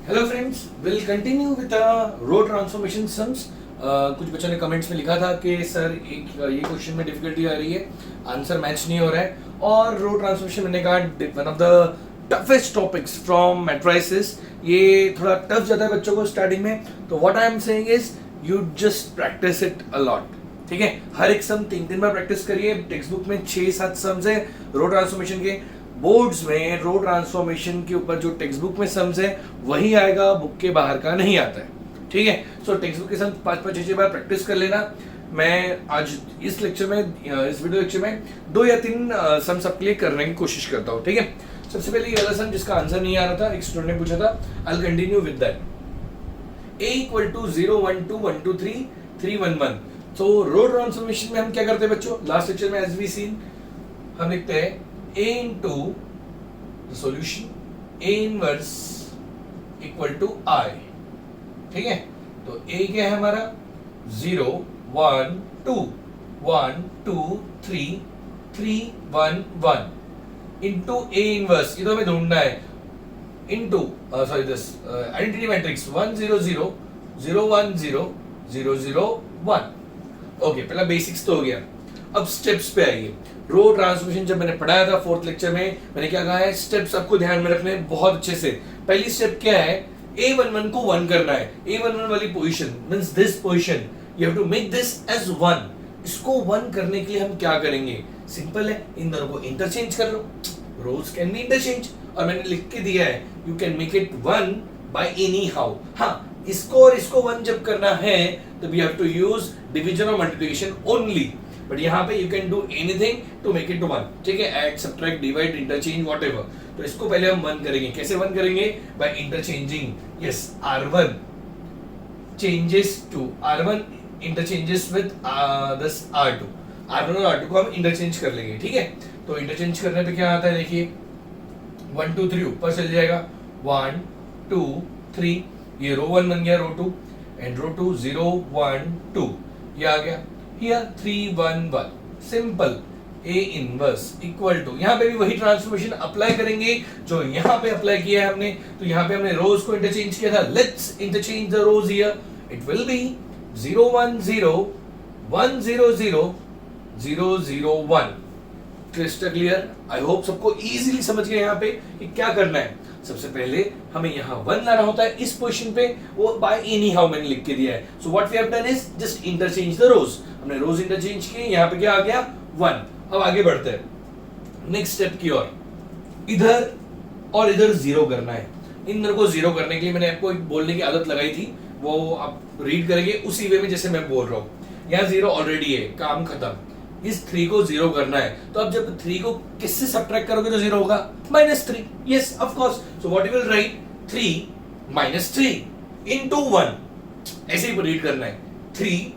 Hello friends, will continue with row transformation sums. कुछ बच्चों ने कमेंट्स में लिखा था कि सर ये क्वेश्चन में डिफिकल्टी आ रही है, आंसर मैच नहीं हो रहा है। और रो ट्रांसफॉर्मेशन मैंने कहा one of the toughest topics from matrices. ये थोड़ा टफ जाता है बच्चों को स्टार्टिंग में, तो what I am saying is you just practice it a lot. ठीक है, हर एक सम 3 बार प्रैक्टिस करिए। टेक्स्ट बुक में 6-7 सम्स है रो ट्रांसफॉर्मेशन के। बोर्ड्स में रो ट्रांसफॉर्मेशन के ऊपर जो टेक्स्ट बुक में सम्स है वही आएगा, बुक के बाहर का नहीं आता है। ठीक है, सो टेक्स्ट बुक के सम 5-5, 6 बार प्रैक्टिस कर लेना। मैं आज इस लेक्चर में, इस वीडियो लेक्चर में 2 या 3 सम्स आपके लिए करने की कोशिश करता हूँ। ठीक है, सबसे पहले ये वाला सम जिसका आंसर नहीं आ रहा था, एक स्टूडेंट ने पूछा था, I will continue with that. a = 0 1 2 1 2 3 3 1 1। तो रो ट्रांसफॉर्मेशन में हम क्या करते हैं बच्चों, लास्ट लेक्चर में एज वी सीन हम लिखते हैं a into the solution a inverse equal to I। ठीक है, तो a क्या है हमारा 0 1 2 1 2 3 3 1 1 into a inverse, ये तो हमें ढूंढना है, into sorry this identity matrix 1 0 0 0 1 0 0 0 1। Okay, पहला बेसिक्स तो हो गया। अब स्टेप्स पे आइए। रो ट्रांसफॉर्मेशन जब मैंने पढ़ाया था 4th लेक्चर में, मैंने क्या कहा है, स्टेप्स आपको ध्यान में रखने हैं बहुत अच्छे से। पहली स्टेप क्या है, a11 को 1 करना है। a11 वाली position means this position, you have to make this as 1। इसको 1 करने के लिए हम क्या करेंगे, सिंपल है, इन दोनों को इंटरचेंज कर लो। रोज कैन बी इंटरचेंज, और मैंने लिख के दिया है you can make it 1 by any how. हाँ, इसको और इसको 1 जब करना है तो we have to use division और मल्टीप्लिकेशन ओनली, बट यहाँ पे you can do anything to make it to 1। ठीक है, add subtract divide interchange whatever. तो इसको पहले हम 1 करेंगे। कैसे 1 करेंगे, by interchanging. Yes, r1 changes to r1 interchanges with this r2। r1 और r2 को हम इंटरचेंज कर लेंगे। ठीक है, तो इंटरचेंज करने पे क्या आता है, देखिए 1 2 3 ऊपर चल जाएगा, 1 2 3, ये रो 1 बन गया, रो 2 एंड रो 2 0 1 2, ये आ गया। Here 3 1 1, simple. A inverse equal to, यहाँ पे भी वही ट्रांसफॉर्मेशन अप्लाई करेंगे जो यहाँ पे अप्लाई किया है हमने। तो यहाँ पे हमने रोज को इंटरचेंज किया था, let's interchange the rows here. It will be 0 1 0 1 0 0 0 0 1। Crystal clear? I hope सबको इजीली समझ गए यहाँ पे कि क्या करना है। सबसे पहले हमें यहाँ 1 लाना होता है इस पोजीशन पे, वो बाय एनी हाउ मैंने लिख के दिया है। So what we have done is just interchange the rows. हमने रोज इंटरचेंज किए, यहाँ पे क्या आ गया 1। अब आगे बढ़ते हैं नेक्स्ट स्टेप की ओर। इधर और इधर 0 करना है। इन दोनों को 0 करने के लिए मैंने आपको एक बोलने की आदत लगाई थी, वो आप रीड करेंगे उसी वे में जैसे मैं बोल रहा हूँ। यहाँ 0 ऑलरेडी है, काम खत्म। इस 3 को 0 करना है, तो अब जब 3 को किससे सब्ट्रैक्ट करोगे तो 0 होगा, -3। Yes of course, so what you will write 3 - 3 into 1। ऐसे ही रीड करना है, 3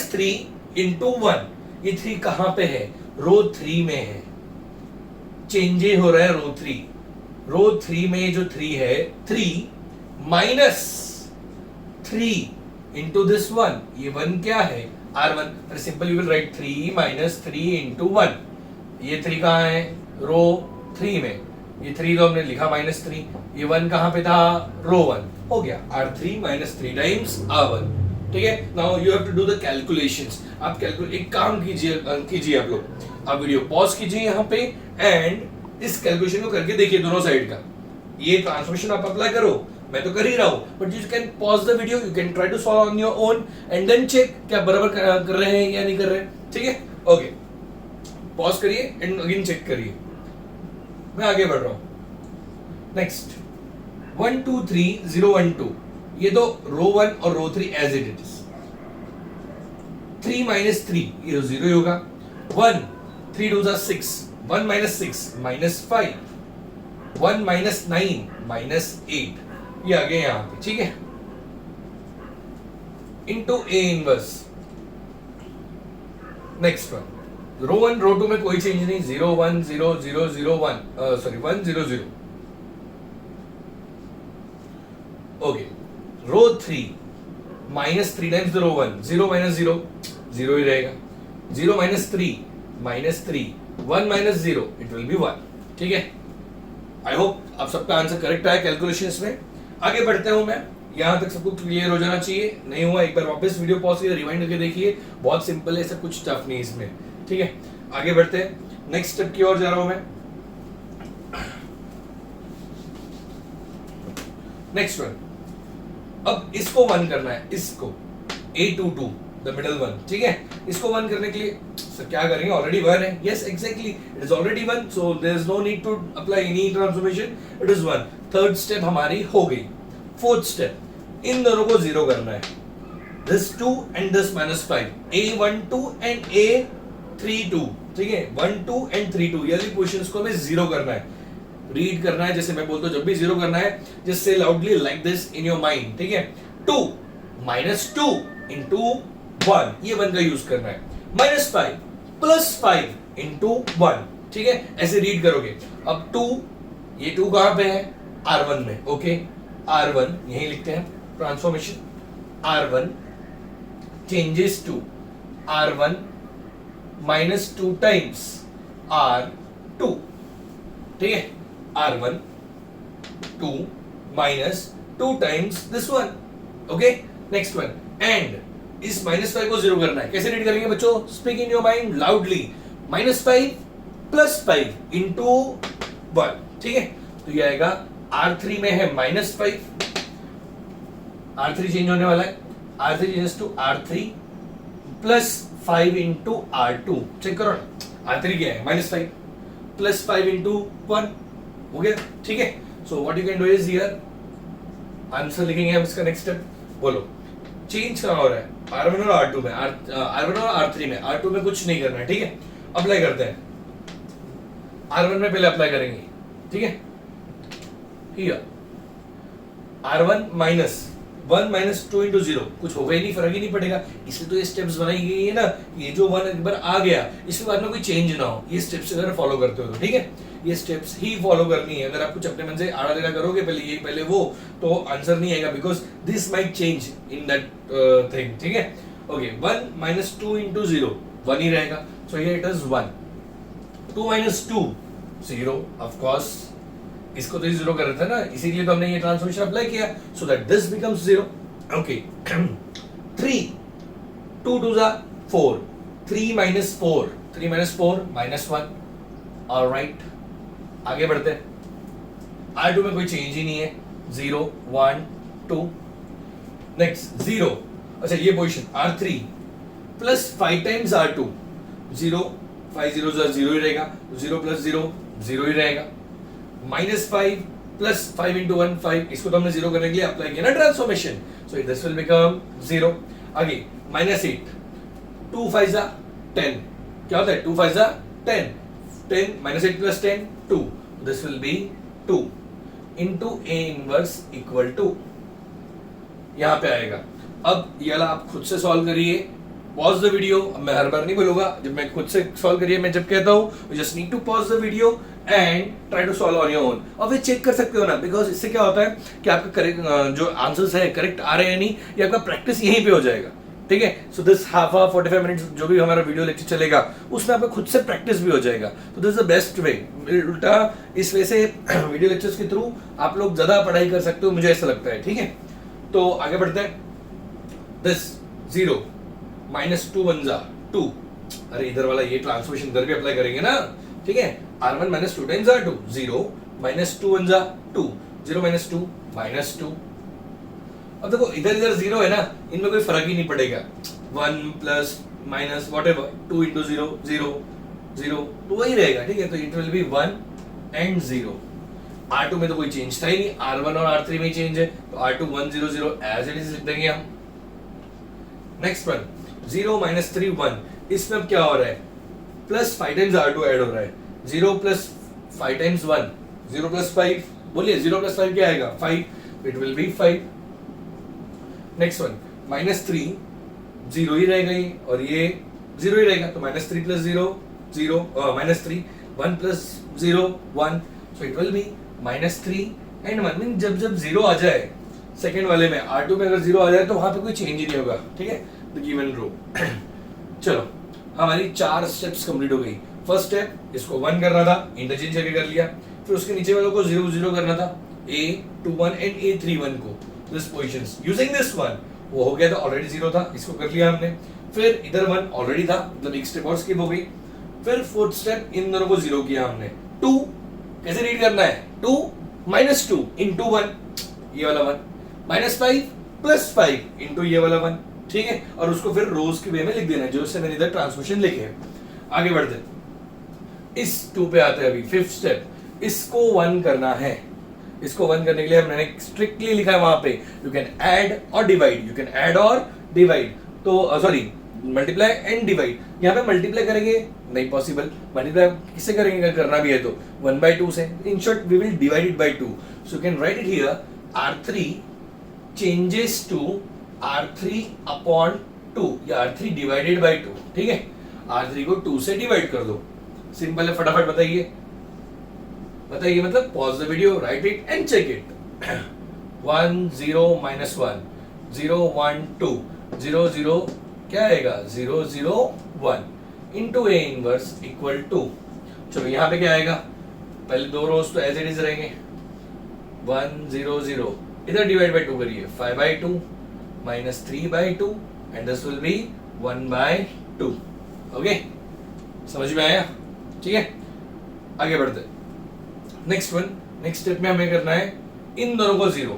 - 3 into 1। ये 3 कहां पे है, रो 3 में है। चेंज हो रहा है रो 3। रो 3 में जो 3 है, 3 - 3 into this 1, ये 1 क्या है, R1। Simple you will write 3 - 3 into 1। ये 3 कहाँ है, रो 3 में। ये 3 तो हमने लिखा -3, ये 1 कहाँ पे था, रो 1। हो गया R3 - 3 टाइम्स R1। ठीक है, now you have to do the calculations. आप एक काम कीजिए आप लोग, आप वीडियो पॉज कीजिए यहाँ पे एंड इस कैलकुलेशन को करके देखिए दोनों साइड का। ये ट्रांसफॉर्मेशन आप अप्लाई करो, मैं तो कर ही रहा हूं, but you can pause the video, you can try to solve on your own and then check क्या बराबर कर रहे हैं या नहीं कर रहे। ठीक है, ओके, पॉज करिए एंड अगेन चेक करिए। मैं आगे बढ़ रहा हूं। नेक्स्ट 1 2 3 0 1 2, ये तो रो 1 और रो 3 एज इट इज। 3 - 3, ये 0 ही होगा। 1 3 2 6, 1 - 6 -5, 1 - 9 -8, ये आ गया यहाँ पे। ठीक है, into A inverse. Next one, row 1 row 2 में कोई चेंज नहीं, 0 1 0 0 0 1 सॉरी 1 0 0। ओके, रो 3 -3 टाइम्स रो 1, 0 - 0 0 ही रहेगा। 0 - 3 -3 1 - 0, इट विल बी 1। ठीक है, आई होप आप सबका आंसर करेक्ट आया कैलकुलेशंस में। आगे बढ़ते हूं मैं, यहां तक सबको क्लियर हो जाना चाहिए, नहीं हुआ एक बार वापस वीडियो पॉज करके रिवाइंड करके देखिए, बहुत सिंपल है, सब कुछ टफ नहीं इसमें, ठीक है। आगे बढ़ते हैं, नेक्स्ट स्टेप की ओर जा रहा हूं मैं। नेक्स्ट वन, अब इसको वन करना है, इसको A22 द मिडल वन, ठीक है। इसको वन करने के लिए सर क्या करेंगे, ऑलरेडी वन है, yes exactly it is already one, so there is no need to apply any transformation, it is one. Third step हमारी हो गई। फोर्थ स्टेप, इन दोनों को जीरो करना है, this 2 and this -5, A12 and A32, ठीक है, 1 2 एंड 3 2, ये वाली पोजीशंस को हमें जीरो करना है, रीड करना है, जैसे मैं बोलता हूं जब भी जीरो करना है, just say loudly like this in your mind, ठीक है। 2 -2 into 1, ये 1 का यूज करना है, -5 +5 into 1, ठीक है, ऐसे रीड करोगे। अब 2, ये 2 कहां पे है, R1 में, ओके, R1 यही लिखते हैं, transformation R1 changes to R1 -2 times R2, ठीक है, R1 2 -2 times this one, okay. Next one, and इस -5 को जीरो करना है, कैसे रीड करेंगे बच्चों, speak in your mind loudly, -5 +5 into 1, ठीक है। तो ये आएगा R3 में है -5, R3 चेंज होने वाला है, R3 changes to R3 +5 into R2, check करो ना, R3 क्या है, -5 +5 into 1, हो गया, ठीक है। So what you can do is here, answer लिखेंगे हम इसका, नेक्स्ट स्टेप बोलो, चेंज कहाँ हो रहा है, R1 और R2 में, R1 और R3 में, R2 में कुछ नहीं करना है, ठीक है। अप्लाई करते हैं, R1 में पहले अप्लाई करेंगे, ठीक है, हियर R1 -1 -2 into 0, कुछ होगा ही नहीं, फर्क ही नहीं पड़ेगा, इसलिए तो ये स्टेप्स बनाई गई है ना, ये जो 1 एक बार आ गया, इसके बाद में कोई चेंज ना हो, ये स्टेप्स अगर फॉलो करते हो तो, ठीक है, ये स्टेप्स ही फॉलो करनी है। अगर आप कुछ अपने मन से आड़ा टेढ़ा करोगे, पहले ये पहले वो, तो आंसर नहीं आएगा, because this might change in that thing, ठीक है। ओके, 1 -2 into 0, 1 ही रहेगा, so here it is 1, 2 -2 0, of course इसको तो जीरो कर रहे थे ना, इसीलिए तो हमने ये ट्रांसफॉर्मेशन अप्लाई किया, so that this becomes 0, okay. 3 2 2 4, 3 -4, 3 -4 -1, alright. आगे बढ़ते हैं, R2 में कोई चेंज ही नहीं है, 0 1 2, नेक्स्ट 0, अच्छा ये पोजीशन R3 +5 times R2, 0 5 0 0 ही रहेगा, 0 + 0 0 ही रहेगा, -5 +5 into 1 5, इसको तो हमने जीरो करने के लिए अप्लाई किया ना transformation, so this will become 0। आगे -8, 2 5 10, क्या होता है, 2 5 10, 10 -8 + 10 2, this will be 2 into A inverse equal to, यहां पे आएगा। अब ये वाला आप खुद से सॉल्व करिए, पॉज द वीडियो, मैं हर बार नहीं बोलूंगा, जब मैं खुद से सॉल्व करिए, मैं जब कहता हूं you just need to pause the video and try to solve on your own, और फिर चेक कर सकते हो ना, बिकॉज इससे क्या होता है कि आपका करेक्ट जो आंसर्स है करेक्ट आ रहे हैं नहीं, ये आपका प्रैक्टिस यहीं पे हो जाएगा, ठीक है। सो दिस हाफ 45 मिनट्स जो भी हमारा वीडियो लेक्चर चलेगा, उसमें आपका खुद से प्रैक्टिस भी हो जाएगा, तो this is the best way. उल्टा इस वे से वीडियो लेक्चर्स के थ्रू आप लोग ज्यादा पढ़ाई कर सकते हो, मुझे ऐसा लगता है, ठीक है। तो आगे बढ़ते हैं, दिस 0 -2 1 2, अरे इधर वाला ये ट्रांसफॉर्मेशन इधर भी अप्लाई करेंगे ना, ठीक है। R1 -2 times R2, 0 -2 1 2, 0 -2 -2, अब देखो इधर इधर 0 है ना, इनमें कोई फर्क ही नहीं पड़ेगा, 1 प्लस माइनस व्हाटएवर, 2 into 0 0 0, तो वही रहेगा, ठीक है। तो it will be 1 and 0। R2 में तो कोई चेंज था ही नहीं, R1 और R3 में ही चेंज है, तो R2 1 0 0 एज इट इज लिख देंगे हम। नेक्स्ट वन, 0 -3 1, इसमें अब क्या हो रहा है, +5 times R2 ऐड हो रहा है, 0 + 5 times 1, 0 + 5, बोलिए 0 + 5 क्या आएगा, 5, it will B 5। Next one, -3 0 ही रहेगा ये, और ये 0 ही रहेगा, तो -3 + 0 0, -3 1 + 0 1, सो it will B -3 and 1, mean जब जब 0 आ जाए सेकेंड वाले में, R2 में अगर 0 आ जाए तो वहां पे कोई चेंज ही नहीं होगा, ठीक है, द गिवन रो। चलो हमारी 4 स्टेप्स कंप्लीट हो गई। फर्स्ट स्टेप, इसको 1 करना था, इंटरचेंज करके कर लिया, फिर उसके नीचे वालों को 0 0 करना था, A21 एंड A31 को, this positions using this one, वो हो गया था ऑलरेडी 0 था, इसको कर लिया हमने। फिर इधर 1 ऑलरेडी था, मतलब एक स्टेप और स्किप हो गई। फिर फोर्थ स्टेप इन दोनों को 0 किया हमने। 2 कैसे रीड करना है, 2 माइनस 2 इंटू 1, ये वाला 1, माइनस 5 प्लस 5 इंटू ये वाला 1, ठीक है। और उसको फिर रोज के वे में लिख देना है, जो से मैंने इधर ट्रांसमिशन लिखे हैं। आगे बढ़ते इस 2 पे आते हैं अभी, फिफ्थ स्टेप, इसको 1 करना है। इसको 1 करने के लिए मैंने स्ट्रिक्टली लिखा है वहां पे, यू कैन ऐड और डिवाइड, यू कैन ऐड और डिवाइड, तो सॉरी मल्टीप्लाई एंड डिवाइड। यहाँ पे मल्टीप्लाई करेंगे नहीं पॉसिबल, मल्टीप्लाई किससे करेंगे अगर करना भी है तो 1/2 से। In short we will divide it by 2, so you can write it here R3 changes to R3 upon 2 या R3 डिवाइडेड बाय 2, ठीक है। R3 को 2 से डिवाइड कर दो, सिंपल है। फटाफट बताइए बताइए, मतलब pause the video, write it and check it. 1 0 minus 1 0 1 2 0 0 क्या आएगा 0 0 1 into A inverse equal to, चलो यहाँ पे क्या आएगा, पहले 2 रोज तो एज इट इज रहेंगे, 1 0 0 इधर डिवाइड बाय 2 करिए, 5/2 minus 3/2 and this will be 1/2। Okay, समझ में आया, ठीक है। आगे बढ़ते नेक्स्ट वन। नेक्स्ट स्टेप में हमें करना है इन दोनों को 0,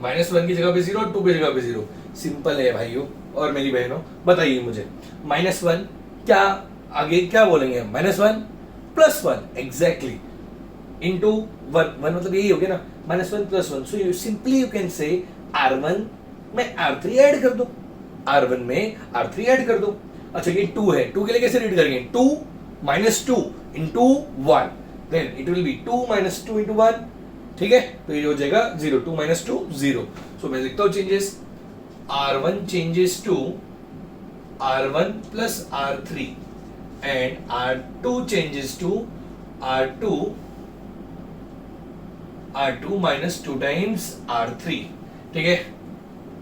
-1 की जगह पे 0, 2 की जगह पे 0। सिंपल है भाइयों और मेरी बहनों, बताइए मुझे -1 क्या आगे क्या बोलेंगे हम, -1 +1 एग्जैक्टली इंटू 1 मतलब यही हो गया ना, -1 +1। So simply you can say R1 में R3 ऐड कर दो, R1 में R3 ऐड कर दो। अच्छा ये 2 है, 2 के लिए कैसे रीड करेंगे, 2 -2 into 1, then it will be 2 - 2 into 1, ठीक है। तो ये हो जाएगा 0, 2 - 2 0। सो मैं लिखता हूं changes, R1 changes to R1 plus R3 and R2 changes to R2 -2 times R3, ठीक है।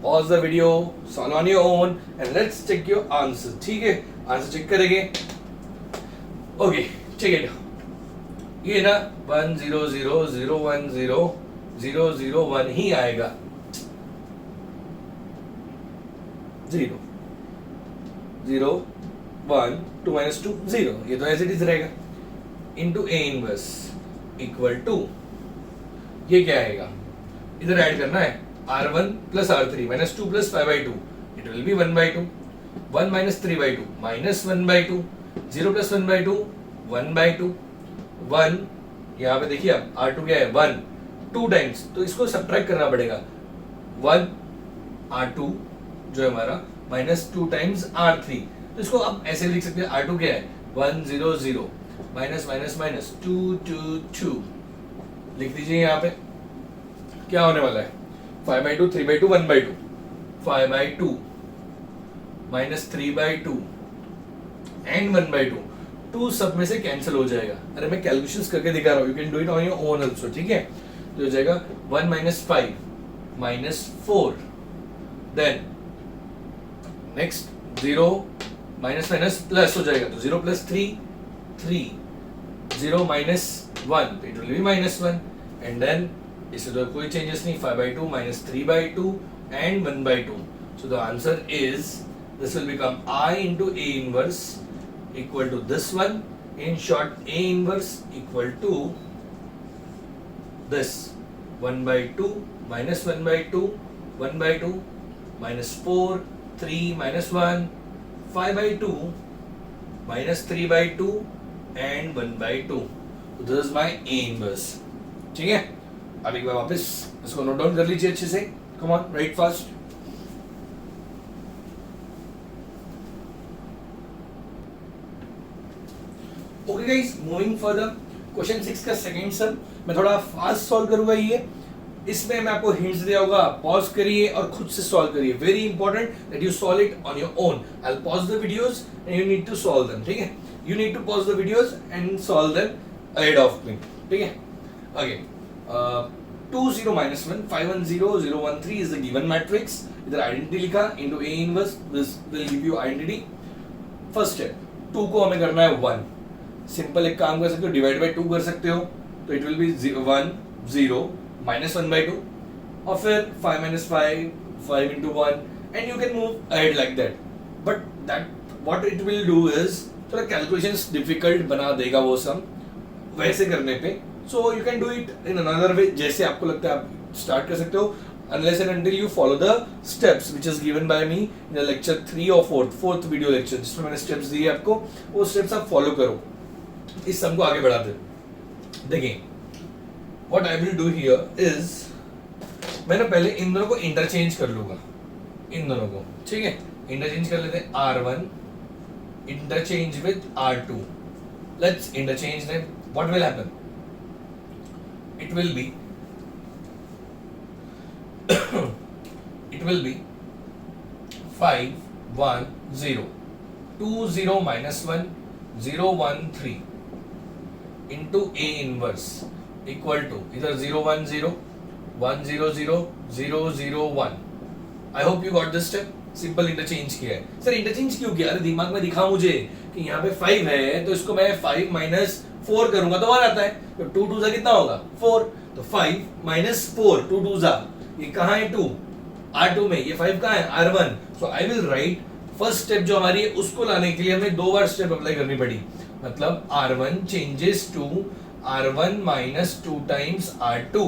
Pause the video, solve on your own and let's check your answer, ठीक है। आंसर चेक करेंगे, ओके चेक इट। ये ना 1 0 0 0 1 0 0 0 1 ही आएगा, 0 0 1 2 - 2 0, ये तो एज इट इज रहेगा, into A inverse equal to, ये क्या आएगा, इधर ऐड करना है R1 plus R3 -2 plus 5/2, it will be 1/2, 1 - 3/2 -1/2, 0 plus 1/2 1/2, 1 यहाँ पे देखिए अब R2 क्या है 1, 2 टाइम्स, तो इसको सब्ट्रैक्ट करना पड़ेगा, 1 R2 जो है हमारा -2 टाइम्स R3, तो इसको आप ऐसे लिख सकते हैं, R2 क्या है 1 0 0 -2 2 2, लिख दीजिए यहाँ पे क्या होने वाला है, 5/2 3/2 1/2, 5/2 -3/2 एंड 1/2, 2 सब में से कैंसिल हो जाएगा। अरे मैं कैलकुलेशंस करके दिखा रहा हूँ, you can do it on your own also, ठीक है। तो हो जाएगा 1 - 5 -4, देन नेक्स्ट 0 माइनस प्लस हो जाएगा, तो 0 + 3 3, 0 - 1 it will be -1 and then इससे तो कोई चेंजेस नहीं, 5/2 -3/2 and 1/2, so the answer is this will become I into A inverse equal to this one, in short A inverse equal to this 1/2 -1/2 1/2 -4 3 -1 5/2 -3/2 and 1/2, so this is my A inverse, ठीक है। अब एक बार वापस इसको note down कर लीजिए अच्छे से, come on right fast. Okay guys, moving further, question 6 का सेकंड सम मैं थोड़ा फास्ट सॉल्व करूंगा। ये इसमें मैं आपको हिंट्स दिया होगा, पॉज करिए और खुद से सॉल्व करिए, very important that you solve it on your own. I will pause the videos and you need to solve them, ठीक है। You need to pause the videos and solve them ahead of me, ठीक है। Okay 2 0 -1 5 1 0 0 1 3 is the given matrix, इधर identity लिखा into A inverse, this will give you identity। First step, 2 को हमें करना है 1, सिंपल एक काम कर सकते हो, डिवाइड बाय 2 कर सकते हो, तो इट विल बी 1 0 -1/2 और फिर 5 - 5 5 × 1 and you can move ahead like that. But that what it will do is थोड़ा कैलकुलेशंस डिफिकल्ट बना देगा वो सम वैसे करने पे. So you can do it in another way, जैसे आपको लगता है आप स्टार्ट कर सकते हो, unless and until you follow the steps which is given by me in the lecture 3 or 4th video lecture, जिसमें मैंने स्टेप्स दिए आपको, वो स्टेप्स आप फॉलो करो, इस सम को आगे बढ़ाते. देखिए what I will do here is मैं ना पहले इन दोनों को इंटरचेंज कर लूंगा, इन दोनों को, ठीक है, इंटरचेंज कर लेते हैं. R1 interchange with R2. Let's interchange them. What will happen? It will be it will be 5 1 0 2 0 -1 0 1 3 into A inverse equal to either 0 1 0 1 0 0 0 0 1. I hope you got this step. Simple interchange किया है. Sir interchange क्यों किया? अरे दिमाग में दिखा मुझे कि यहाँ पे 5 है तो इसको मैं 5 - 4 करूंगा तो 1 आता है, तो 2 2 कितना होगा 4, तो 5 - 4 2 2 ये कहाँ है 2 R2 में, ये 5 कहाँ है R1. So I will write first step जो हमारी है उसको लाने के लिए हमें 2 बार स्टेप अप्लाई करनी पड़ी. मतलब R1 changes to R1 - 2 times R2.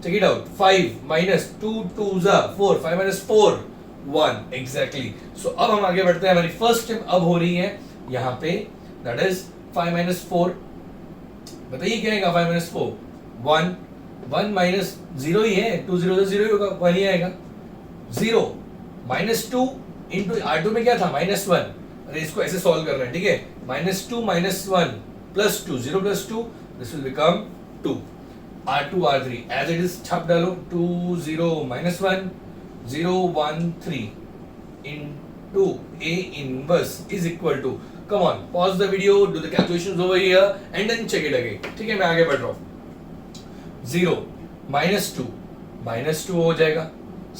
Check it out. 5 - 2 2 4 5 - 4 1 exactly. So अब हम आगे बढ़ते हैं. हमारी फर्स्ट स्टेप अब हो रही है यहाँ पे, दैट इज 5 - 4. बताइए क्या आएगा 5 - 4 1 1 - 0 ही है, 2 0 0 ही होगा, 1 ही आएगा. 0 -2 इंटू R2 में क्या था -1. अरे इसको ऐसे सॉल्व करना है, ठीक है. -2 - 1 + 2 0 + 2 this will become 2. R2 R3 as it is छाप डालो. 2 0 -1 0 1 3 into A inverse is equal to, come on, pause the video, do the calculations over here and then check it again. ठीक है, मैं आगे बढ़ रहा हूँ. 0 -2 हो जाएगा.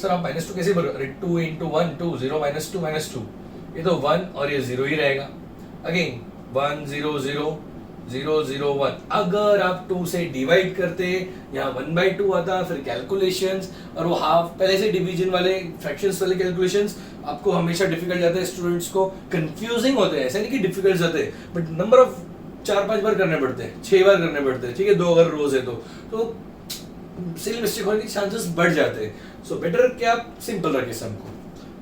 सर आप -2 कैसे बोल रहे हो? 2 into 1 2 0 -2 -2 ये तो 1 और ये 0 ही रहेगा. अगेन 1 0 0 0 0 1. अगर आप 2 से डिवाइड करते यहाँ 1/2 आता, फिर कैलकुलेशंस और वो हाफ पहले से डिवीजन वाले फ्रैक्शंस वाले कैलकुलेशंस आपको हमेशा डिफिकल्ट जाते हैं, स्टूडेंट्स को कंफ्यूजिंग होते हैं. ऐसा नहीं कि डिफिकल्ट जाते हैं, बट नंबर ऑफ 4-5 बार करने पड़ते हैं, 6 बार करने पड़ते हैं, ठीक है. 2 अगर रोज है तो सिली मिस्टेक होने के चांसेस बढ़ जाते हैं. सो बेटर कि आप सिंपल रखें सम को.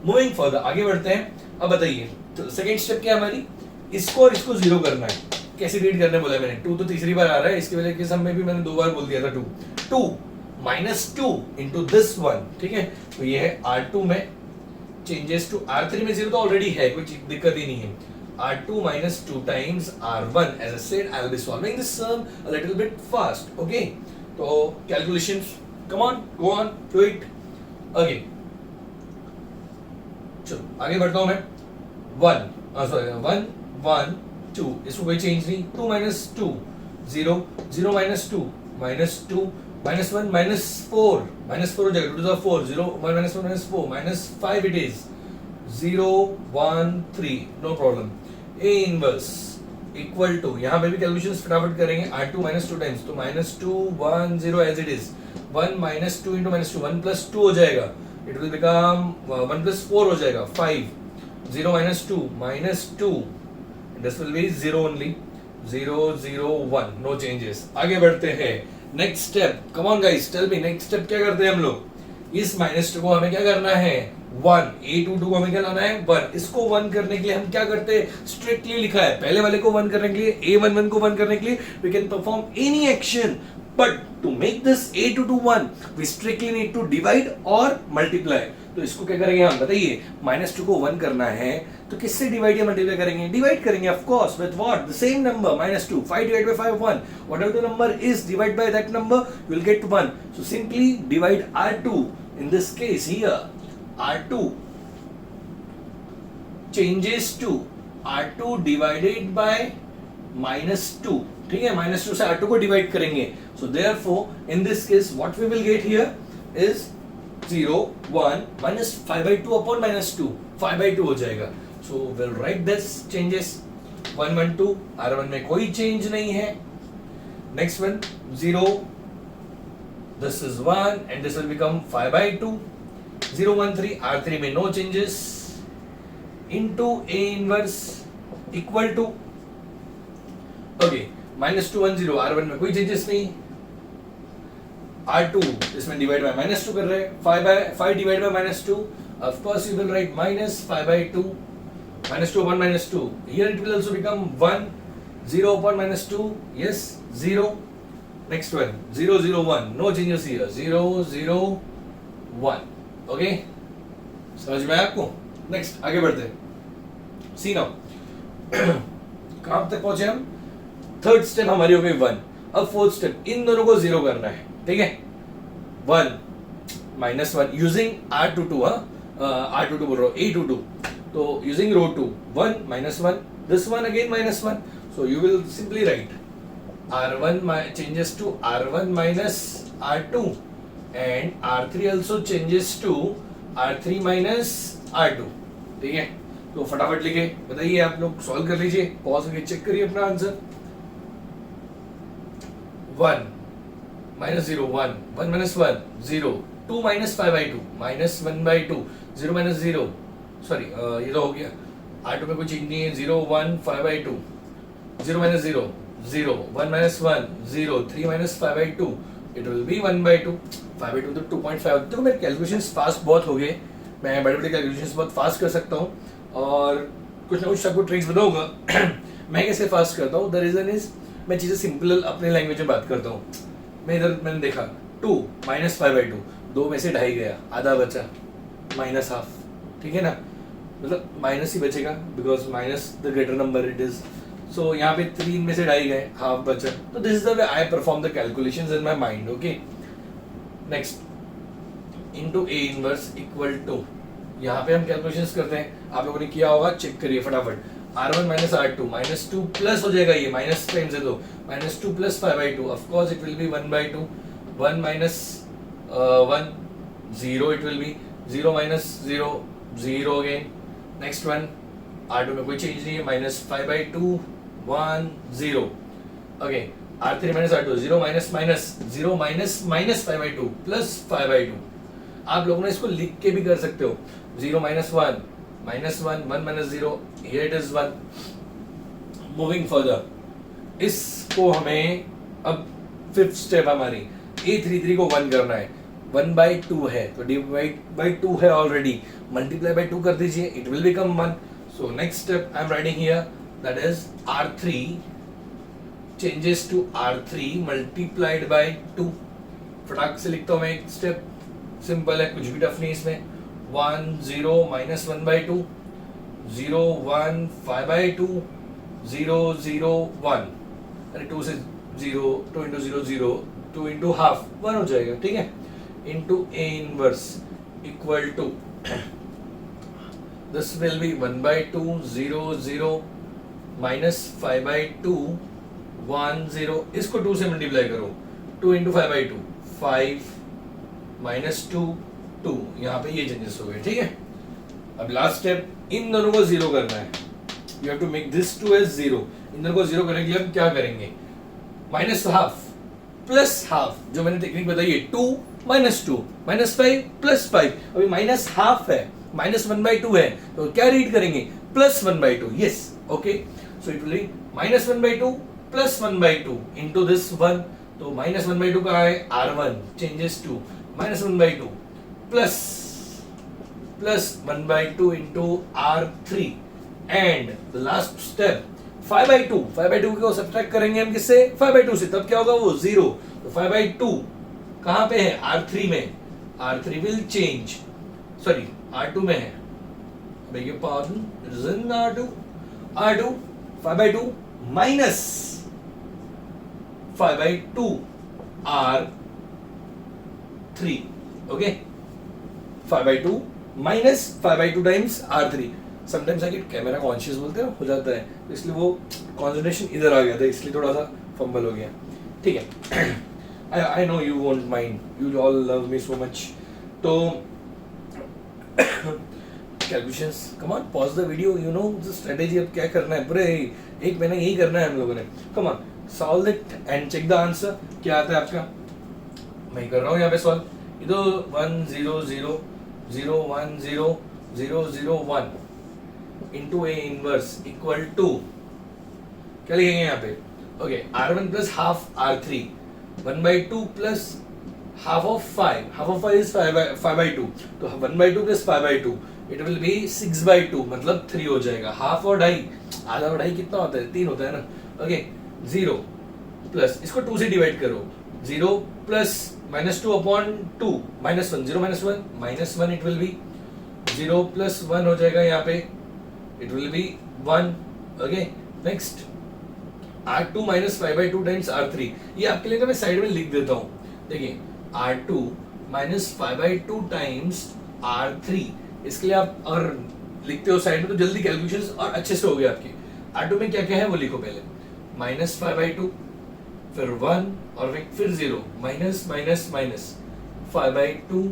मूविंग फर्दर आगे बढ़ते हैं. अब बताइए तो सेकेंड स्टेप क्या है हमारी, इसको और इसको 0 करना है. कैसे रीड करने बोला मैंने? 2 तो तीसरी बार आ रहा है, इसकी वजह के सम में भी मैंने 2 बार बोल दिया था 2 2 -2 into this one, ठीक है. तो ये है R2 में चेंजेस टू R3 में 0 तो ऑलरेडी है, कोई दिक्कत ही नहीं है. R2 - 2 times R1. As I said, I will be solving this sum a little bit fast. Okay? तो calculations, come on, go on, do it. Okay. चलो आगे बढ़ता हूँ मैं. 1 1 2 इसको कोई चेंज नहीं. 2 - 2 0 0 - 2 -2 -1 -4 -4 हो जाएगा. 2 to the 4 0 1 -1 -4 -5 it is. 0 1 3 no problem. A inverse equal to, यहाँ पे भी कैलकुलेशंस फटाफट करेंगे. R2 -2 टाइम्स तो -2 1 0 एज इट इज. 1 -2 into -2 1 + 2 हो जाएगा. इट विल बिकम 1 + 4 हो जाएगा 5. 0 -2 -2 this will be 0 only. 0 0 1 no changes. आगे बढ़ते हैं. Next step, come on guys, tell me next step क्या करते हैं हम लोग. इस -2 को हमें क्या करना है 1. A22 को हमें क्या लाना है 1. इसको 1 करने के लिए हम क्या करते हैं, स्ट्रिक्टली लिखा है. पहले वाले को 1 करने के लिए, A11 को 1 करने के लिए we can perform any action, but to make this A22 1 we strictly need to divide और मल्टीप्लाई. तो इसको क्या करेंगे हम, बताइए. -2 को 1 करना है तो किससे डिवाइड या मल्टीप्लाई करेंगे? डिवाइड करेंगे of course with what, the same number -2. 5 divided by 5 1. Whatever the number is, divide by that number, you will get 1. So simply divide R2. In this case here, R2 changes to R2 divided by -2. ठीक है, -2 से R2 को divide करेंगे. So therefore, in this case, what we will get here is 0 1 -5/2 upon -2. 5/2 हो जाएगा. So we'll write this changes. 1 1 2 R1 में कोई change नहीं है. Next one 0 this is 1 and this will become 5/2. 0 1 3 R3 में no changes into A inverse equal to, okay, -2 1 0 R1 में कोई changes नहीं, R2 इसमें डिवाइड बाय -2 कर रहे हैं, 5 divide by -2, of course you will write -5/2, -2 upon -2, here it will also become 1, 0 upon -2, yes 0, next one 0 0 1, no changes here, 0 0 1, okay, समझ में आया आपको? नेक्स्ट आगे बढ़ते हैं, सी नाउ कहां तक पहुंचे हम? थर्ड स्टेप हमारी हो गई 1. अब फोर्थ स्टेप, इन दोनों को 0 करना है, ठीक है? 1 -1 यूजिंग R22, R22 बोल रहा हूं, A22, तो using row 2, 1 -1, this one again -1, so you will simply write R1 changes to R1 minus R2 and R3 also changes to R3 minus R2, ठीक है? तो फटाफट लिखे, बताइए, आप लोग सॉल्व कर लीजिए, पॉज करके चेक करिए अपना answer. 1 -0 1, 1 minus 1 0, 2 minus 5/2 -1/2, 0 minus 0, sorry ये तो हो गया, R2 में कोई चेंज नहीं है, 0 1 5/2, 0 minus 0 0, 1 minus 1 0, 3 minus 5/2, it will be 1/2. 5/2 तो 2.5. देखो मेरे कैलकुलेशंस फास्ट बहुत हो गए, मैं बड़े बड़े कैलकुलेशंस बहुत फास्ट कर सकता हूँ, और कुछ ना कुछ आपको ट्रिक्स बताऊंगा मैं कैसे फास्ट करता हूँ. द रीजन इज मैं चीज़ें सिंपल अपने लैंग्वेज में बात करता हूँ. मैंने देखा 2 minus 5/2, 2 में से 2.5 गया, आधा बचा, -1/2, ठीक है ना? मतलब माइनस ही बचेगा, because minus the greater number it is. So यहाँ पे 3 में से 2.5 गए, हाफ बचा. तो this is the way I perform the calculations in my mind. Okay, next into A inverse equal to, यहाँ पे हम कैलकुलेशंस करते हैं, आप लोगों ने किया होगा, चेक करिए फटाफट. R1 minus R2, -2 प्लस हो जाएगा, ये माइनस टाइम से, तो -2 plus 5/2, of course it will be 1/2, 1 minus 1 0, it will be 0 minus 0 0 again. Next one, R2 में कोई चेंज नहीं है, -5/2 1 0, okay. R3 minus R2 0 minus minus 0 minus minus 5/2 plus 5/2. आप लोगों ने इसको लिख के भी कर सकते हो, 0 minus 1 minus 1 1 minus 0, here it is 1. Moving further, इसको हमें अब फिफ्थ स्टेप हमारी A33 को 1 करना है. 1/2 है तो डिवाइड बाय 2 है ऑलरेडी, मल्टीप्लाई बाय 2 कर दीजिए, it will become 1. So next step I am writing here, that is R3 changes to R3 multiplied by 2. फटाक से लिखता हूँ मैं एक स्टेप, सिंपल है, कुछ भी टफ नहीं इसमें. 1 0 minus 1/2, 0 1 5/2, 0 0 1, अरे 2 से 0, 2 into 0 0, 2 into half 1 हो जाएगा, ठीक है? into A inverse equal to this will be 1/2 0 0 minus 5/2 1 0. इसको 2 से मल्टीप्लाई करो, 2 into 5/2 5 minus 2 2, यहाँ पे ये चेंजेस हो गए, ठीक है? अब लास्ट स्टेप, इन दोनों को 0 करना है. You have to make this 2 as 0. इन दोनों को 0 करने के लिए हम क्या करेंगे? -1/2 प्लस हाफ, जो मैंने टेक्निक बताई है, 2 minus 2 -5 प्लस 5. अभी -1/2 है, -1/2 है, तो क्या रीड करेंगे? +1/2. Yes, okay. So it will be -1/2 plus 1/2 into this 1. तो -1/2 का है R1 changes to -1/2 plus 1/2 into R3 and the last step 5/2. 5/2 को सब्ट्रैक्ट करेंगे हम किससे? 5/2 से, तब क्या होगा? वो 0. तो 5/2 कहां पे है? R3 में. R3 will change, sorry R2 में है, beg your pardon, it is in R2. 5/2 minus 5/2 R3, okay? 5/2 minus 5/2 times R3. Sometimes I get camera conscious बोलते हैं, हो जाता है, इसलिए वो कॉन्सेंट्रेशन इधर आ गया था, इसलिए थोड़ा सा फंबल हो गया, ठीक है? I know you won't mind, you all love me so much. तो calculations, come on, pause the video, you know the strategy. अब क्या करना है, पूरे एक महीना यही करना है हम लोगों ने. Come on, solve it and check the answer. क्या आता है आपका? मैं कर रहा हूँ यहाँ पे सॉल्व. ये तो 1 0 0 0 1 0 0 0 1 into A inverse equal to क्या लिखेंगे यहाँ पे? Okay, R1 plus half R3 1/2 plus half of 5 is 5/2, तो 1/2 प्लस 5/2 इट विल बी 6/2, मतलब 3 हो जाएगा. हाफ और ढाई, आधा और ढाई कितना होता है? 3 होता है ना. ओके, 0 प्लस इसको 2 से डिवाइड करो. 0 plus -2 upon 2 -1 0 -1 it will be 0 plus 1 हो जाएगा यहाँ पे, it will be 1. Okay, next R2 minus 5/2 times R3. ये आपके लिए ना मैं साइड में लिख देता हूँ. देखिए R2 माइनस 5/2 टाइम्स R3, इसके लिए आप अगर लिखते हो साइड में तो जल्दी कैलकुलेशंस और अच्छे से हो गए आपके. R2 में क्या क्या है वो लिखो पहले. माइनस 5/2, फिर 1 और फिर 0, माइनस माइनस माइनस 5/2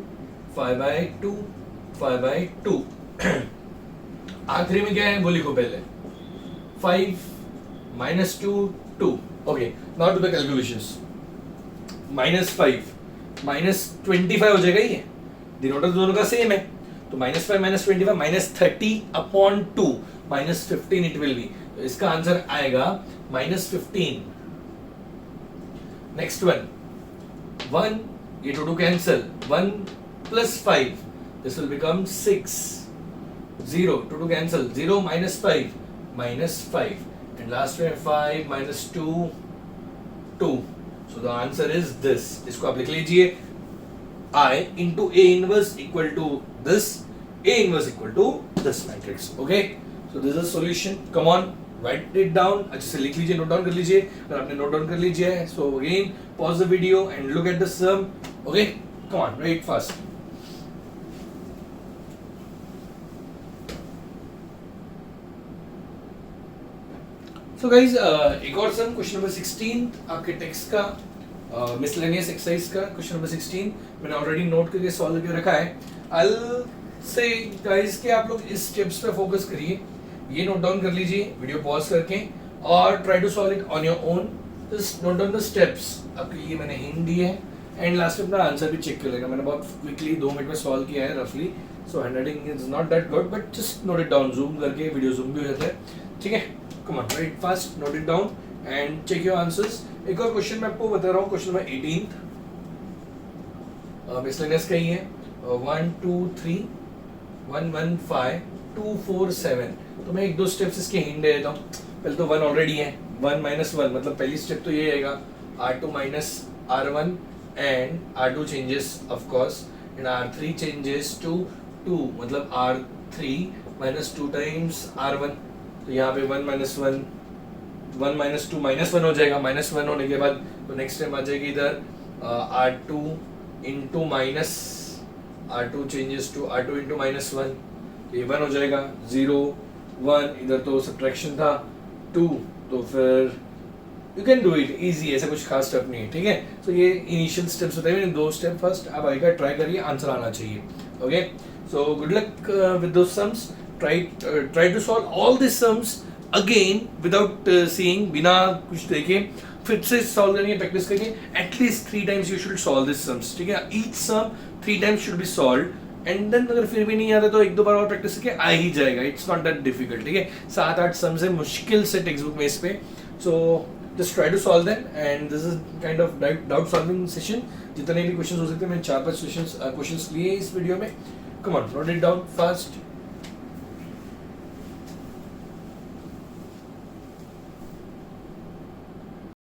5/2 5/2. R3 में क्या है वो लिखो पहले. 5 -2 2. Okay, now to the calculations. -5 -25 हो जाएगा. ये डिनोमिनेटर दोनों का सेम है, तो -5 -25 -30 अपॉन 2 -15 इट विल बी. तो इसका आंसर आएगा -15. नेक्स्ट वन 1, ये 2 cancel. 1 plus 5 this will become 6. 0 2 cancel. 0 -5 -5 and last one 5 -2 2. So the answer is this. इसको आप लिख लीजिए. I into A inverse equal to this. A inverse equal to this matrix. Okay. So this is solution. Come on, write it down. अच्छे से लिख लीजिए, note down कर लीजिए. अगर आपने नोट डाउन कर लीजिए, so again pause the video and look at the sum. Okay. Come on, write fast. So guys, एक और सम, क्वेश्चन नंबर 16 आपके टेक्स्ट का मिसलेनियस एक्सरसाइज का क्वेश्चन नंबर 16 मैंने ऑलरेडी नोट करके सॉल्व करके रखा है. आई विल से गाइस कि आप लोग इस स्टेप्स पे फोकस करिए. ये नोट डाउन कर लीजिए वीडियो पॉज करके और try to solve it on your own. Just note down the steps. आपके लिए मैंने हिंट दी है एंड लास्ट में अपना आंसर भी चेक कर लेगा. मैंने बहुत क्विकली 2 मिनट में सॉल्व किया है रफली, so handwriting is not that good, but just note it down. Zoom करके वीडियो जूम भी हो जाता है. ठीक है, come on, write fast, note it down and check your answers. एक और क्वेश्चन मैं आपको बता रहा हूँ, क्वेश्चन नंबर 18 मिसलेनियस का ही है. 1 2 3 1 1 5 2 4 7. तो मैं 1-2 स्टेप्स इसके हिंट दे देता हूँ. पहले तो 1 ऑलरेडी है. 1 - 1 मतलब पहली स्टेप तो ये आएगा R2 minus R1 and R2 changes of course and R3 changes to 2, मतलब R3 -2 टाइम्स R1. तो यहाँ पे 1 - 1 1 - 2 -1 हो जाएगा. -1 होने के बाद तो नेक्स्ट टाइम आ जाएगी इधर R2 into minus R2 changes to R2 into -1, ये 1 हो जाएगा. 0 1 इधर तो सब्ट्रैक्शन था. 2 तो फिर you can do it easy, ऐसा कुछ खास स्टेप नहीं है. ठीक है, तो ये इनिशियल स्टेप्स होते हैं. 2 स्टेप फर्स्ट आप आएगा, ट्राई करिए, आंसर आना चाहिए. Okay, so good luck with those sums. Try to solve all these sums again without seeing, बिना कुछ देखे फिर से सॉल्व करनी है, प्रैक्टिस करिए. At least 3 times you should solve these sums. ठीक है, each sum 3 times should be solved and then अगर फिर भी नहीं आता तो 1-2 बार और प्रैक्टिस करके आ ही जाएगा. It's not that difficult. ठीक है, 7-8 सम्स है मुश्किल से टेक्स्ट बुक में इस पे. सो just try to solve them and this is kind of doubt solving session. जितने भी क्वेश्चंस हो सकते हैं मैंने 4-5 क्वेश्चंस लिए इस वीडियो में. Come on, note it down fast.